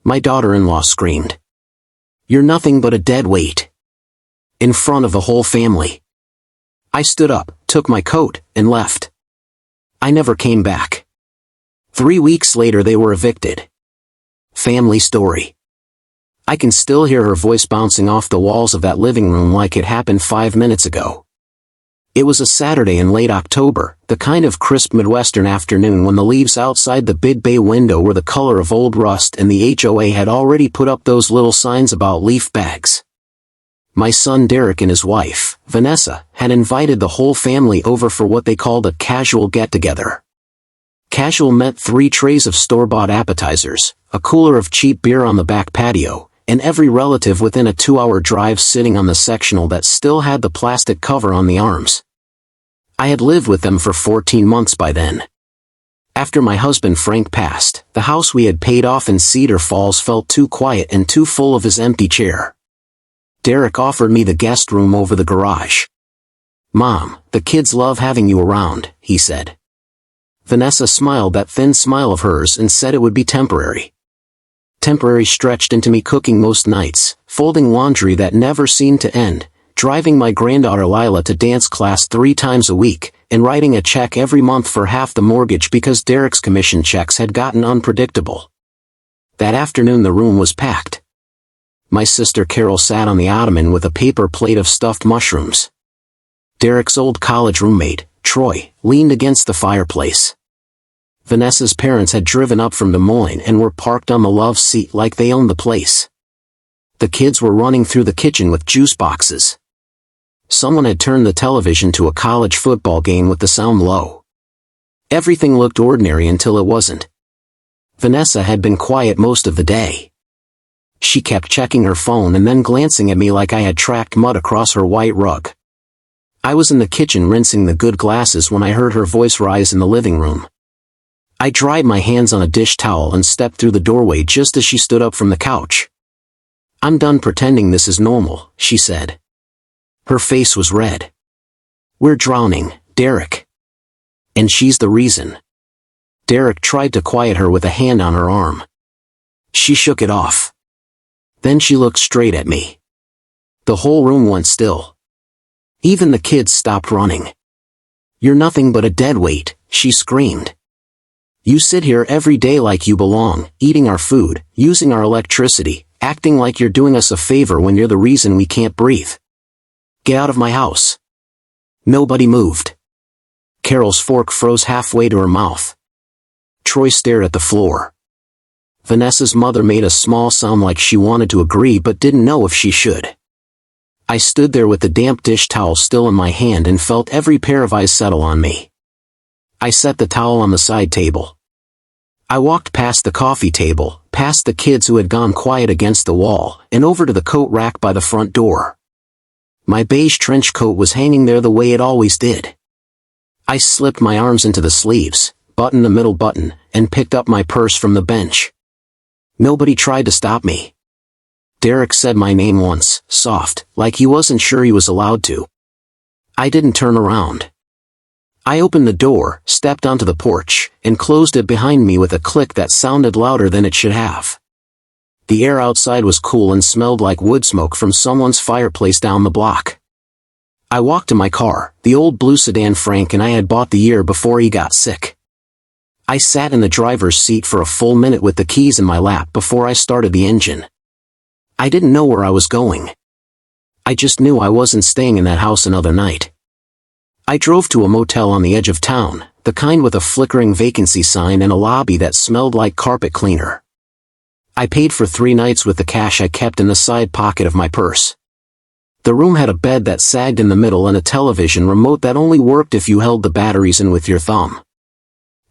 My daughter-in-law screamed. "You're nothing but a dead weight." In front of the whole family. I stood up, took my coat, and left. I never came back. 3 weeks later they were evicted. Family story. I can still hear her voice bouncing off the walls of that living room like it happened 5 minutes ago. It was a Saturday in late October, the kind of crisp Midwestern afternoon when the leaves outside the big bay window were the color of old rust and the HOA had already put up those little signs about leaf bags. My son Derek and his wife, Vanessa, had invited the whole family over for what they called a casual get-together. Casual meant 3 trays of store-bought appetizers, a cooler of cheap beer on the back patio, and every relative within a 2-hour drive sitting on the sectional that still had the plastic cover on the arms. I had lived with them for 14 months by then. After my husband Frank passed, the house we had paid off in Cedar Falls felt too quiet and too full of his empty chair. Derek offered me the guest room over the garage. "Mom, the kids love having you around," he said. Vanessa smiled that thin smile of hers and said it would be temporary. Temporary stretched into me cooking most nights, folding laundry that never seemed to end, driving my granddaughter Lila to dance class 3 times a week, and writing a check every month for half the mortgage because Derek's commission checks had gotten unpredictable. That afternoon the room was packed. My sister Carol sat on the ottoman with a paper plate of stuffed mushrooms. Derek's old college roommate, Troy, leaned against the fireplace. Vanessa's parents had driven up from Des Moines and were parked on the love seat like they owned the place. The kids were running through the kitchen with juice boxes. Someone had turned the television to a college football game with the sound low. Everything looked ordinary until it wasn't. Vanessa had been quiet most of the day. She kept checking her phone and then glancing at me like I had tracked mud across her white rug. I was in the kitchen rinsing the good glasses when I heard her voice rise in the living room. I dried my hands on a dish towel and stepped through the doorway just as she stood up from the couch. "I'm done pretending this is normal," she said. Her face was red. "We're drowning, Derek. And she's the reason." Derek tried to quiet her with a hand on her arm. She shook it off. Then she looked straight at me. The whole room went still. Even the kids stopped running. "You're nothing but a dead weight," she screamed. "You sit here every day like you belong, eating our food, using our electricity, acting like you're doing us a favor when you're the reason we can't breathe. Get out of my house." Nobody moved. Carol's fork froze halfway to her mouth. Troy stared at the floor. Vanessa's mother made a small sound like she wanted to agree but didn't know if she should. I stood there with the damp dish towel still in my hand and felt every pair of eyes settle on me. I set the towel on the side table. I walked past the coffee table, past the kids who had gone quiet against the wall, and over to the coat rack by the front door. My beige trench coat was hanging there the way it always did. I slipped my arms into the sleeves, buttoned the middle button, and picked up my purse from the bench. Nobody tried to stop me. Derek said my name once, soft, like he wasn't sure he was allowed to. I didn't turn around. I opened the door, stepped onto the porch, and closed it behind me with a click that sounded louder than it should have. The air outside was cool and smelled like wood smoke from someone's fireplace down the block. I walked to my car, the old blue sedan Frank and I had bought the year before he got sick. I sat in the driver's seat for a full minute with the keys in my lap before I started the engine. I didn't know where I was going. I just knew I wasn't staying in that house another night. I drove to a motel on the edge of town, the kind with a flickering vacancy sign and a lobby that smelled like carpet cleaner. I paid for 3 nights with the cash I kept in the side pocket of my purse. The room had a bed that sagged in the middle and a television remote that only worked if you held the batteries in with your thumb.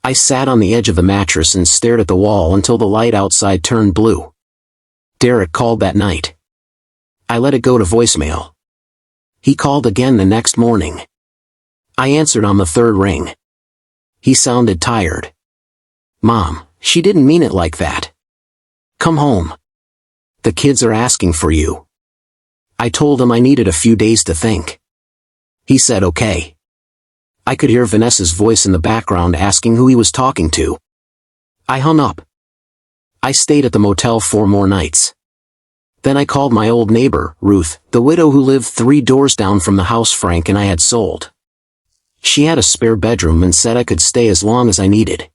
I sat on the edge of the mattress and stared at the wall until the light outside turned blue. Derek called that night. I let it go to voicemail. He called again the next morning. I answered on the 3rd ring. He sounded tired. "Mom, she didn't mean it like that. Come home. The kids are asking for you." I told him I needed a few days to think. He said okay. I could hear Vanessa's voice in the background asking who he was talking to. I hung up. I stayed at the motel 4 more nights. Then I called my old neighbor, Ruth, the widow who lived 3 doors down from the house Frank and I had sold. She had a spare bedroom and said I could stay as long as I needed.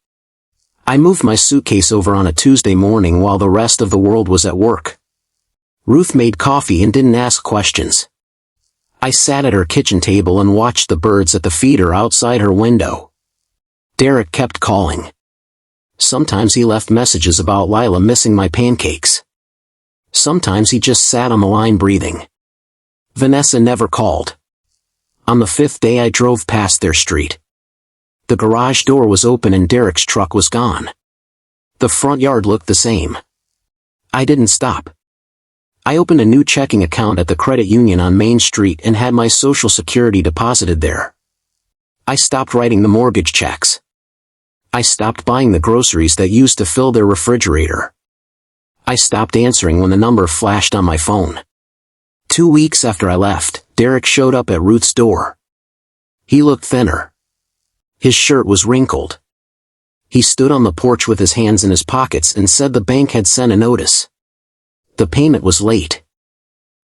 I moved my suitcase over on a Tuesday morning while the rest of the world was at work. Ruth made coffee and didn't ask questions. I sat at her kitchen table and watched the birds at the feeder outside her window. Derek kept calling. Sometimes he left messages about Lila missing my pancakes. Sometimes he just sat on the line breathing. Vanessa never called. On the 5th day I drove past their street. The garage door was open and Derek's truck was gone. The front yard looked the same. I didn't stop. I opened a new checking account at the credit union on Main Street and had my Social Security deposited there. I stopped writing the mortgage checks. I stopped buying the groceries that used to fill their refrigerator. I stopped answering when the number flashed on my phone. 2 weeks after I left, Derek showed up at Ruth's door. He looked thinner. His shirt was wrinkled. He stood on the porch with his hands in his pockets and said the bank had sent a notice. The payment was late.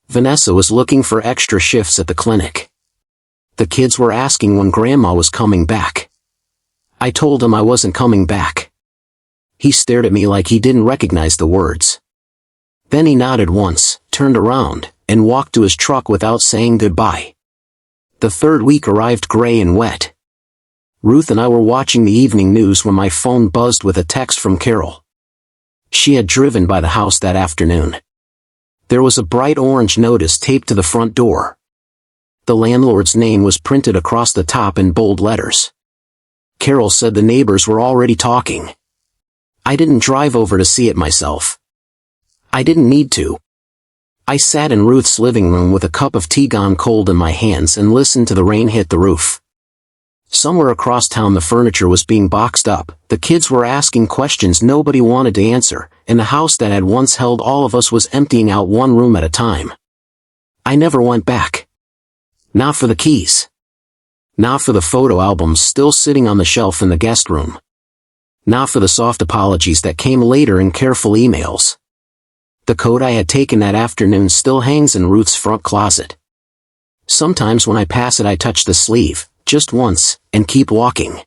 Vanessa was looking for extra shifts at the clinic. The kids were asking when Grandma was coming back. I told him I wasn't coming back. He stared at me like he didn't recognize the words. Then he nodded once, turned around, and walked to his truck without saying goodbye. The 3rd week arrived gray and wet. Ruth and I were watching the evening news when my phone buzzed with a text from Carol. She had driven by the house that afternoon. There was a bright orange notice taped to the front door. The landlord's name was printed across the top in bold letters. Carol said the neighbors were already talking. I didn't drive over to see it myself. I didn't need to. I sat in Ruth's living room with a cup of tea gone cold in my hands and listened to the rain hit the roof. Somewhere across town the furniture was being boxed up, the kids were asking questions nobody wanted to answer, and the house that had once held all of us was emptying out one room at a time. I never went back. Not for the keys. Not for the photo albums still sitting on the shelf in the guest room. Not for the soft apologies that came later in careful emails. The coat I had taken that afternoon still hangs in Ruth's front closet. Sometimes when I pass it I touch the sleeve, just once, and keep walking.